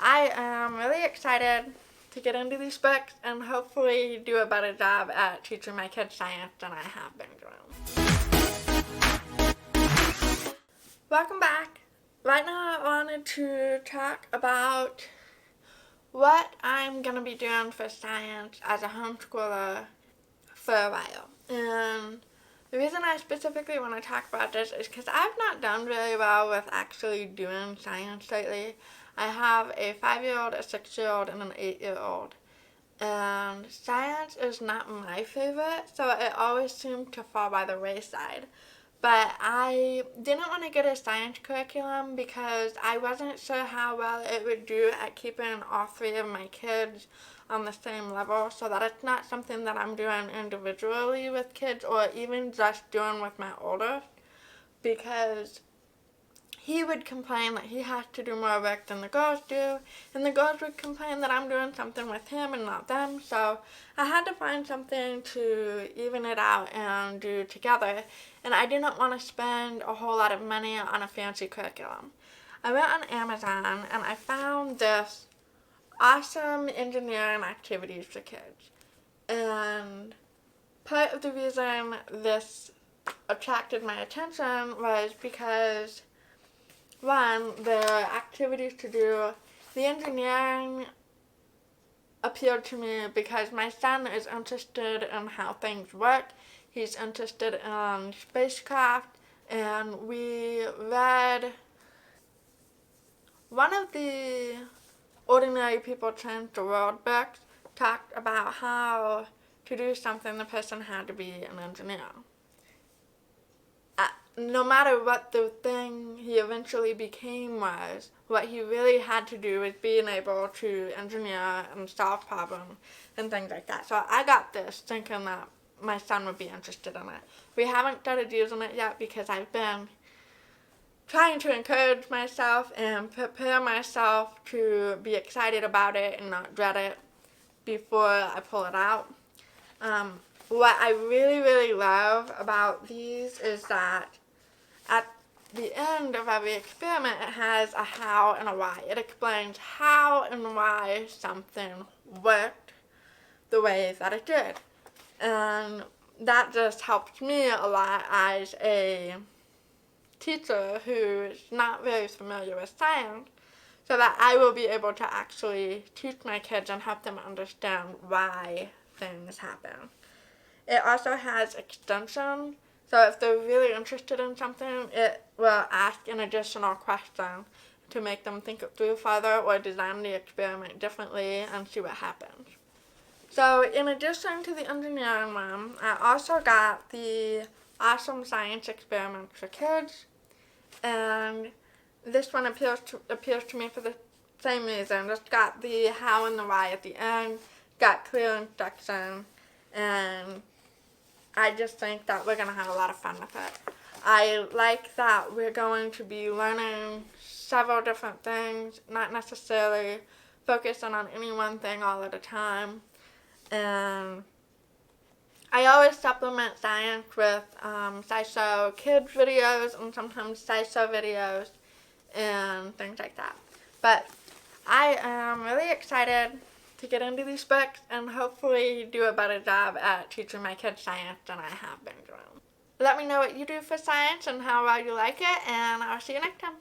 I am really excited to get into these books and hopefully do a better job at teaching my kids science than I have been doing. Welcome back. Right now I wanted to talk about what I'm going to be doing for science as a homeschooler for a while. And the reason I specifically want to talk about this is because I've not done very well with actually doing science lately. I have a 5-year-old, a 6-year-old, and an 8-year-old. And science is not my favorite, so it always seemed to fall by the wayside. But I didn't want to get a science curriculum because I wasn't sure how well it would do at keeping all three of my kids on the same level, so that it's not something that I'm doing individually with kids or even just doing with my oldest, because he would complain that he has to do more work than the girls do, and the girls would complain that I'm doing something with him and not them, so I had to find something to even it out and do together, and I didn't want to spend a whole lot of money on a fancy curriculum. I went on Amazon and I found this awesome engineering activities for kids, and part of the reason this attracted my attention was because one, the activities to do, the engineering appealed to me because my son is interested in how things work. He's interested in spacecraft, and we read one of the Ordinary People Change the World books talked about how to do something the person had to be an engineer. No matter what the thing he eventually became was, what he really had to do was being able to engineer and solve problems and things like that. So I got this thinking that my son would be interested in it. We haven't started using it yet because I've been trying to encourage myself and prepare myself to be excited about it and not dread it before I pull it out. What I really love about these is that at the end of every experiment, it has a how and a why. It explains how and why something worked the way that it did. And that just helps me a lot as a teacher who is not very familiar with science, so that I will be able to actually teach my kids and help them understand why things happen. It also has extensions, so if they're really interested in something, it will ask an additional question to make them think it through further or design the experiment differently and see what happens. So in addition to the engineering one, I also got the Awesome Science Experiments for Kids, and this one appeals to me for the same reason. It's got the how and the why at the end, got clear instruction, and I just think that we're going to have a lot of fun with it. I like that we're going to be learning several different things, not necessarily focusing on any one thing all at a time. And I always supplement science with SciSo Kids videos and sometimes SciSo videos and things like that. But I am really excited to get into these books and hopefully do a better job at teaching my kids science than I have been doing. Let me know what you do for science and how well you like it, and I'll see you next time.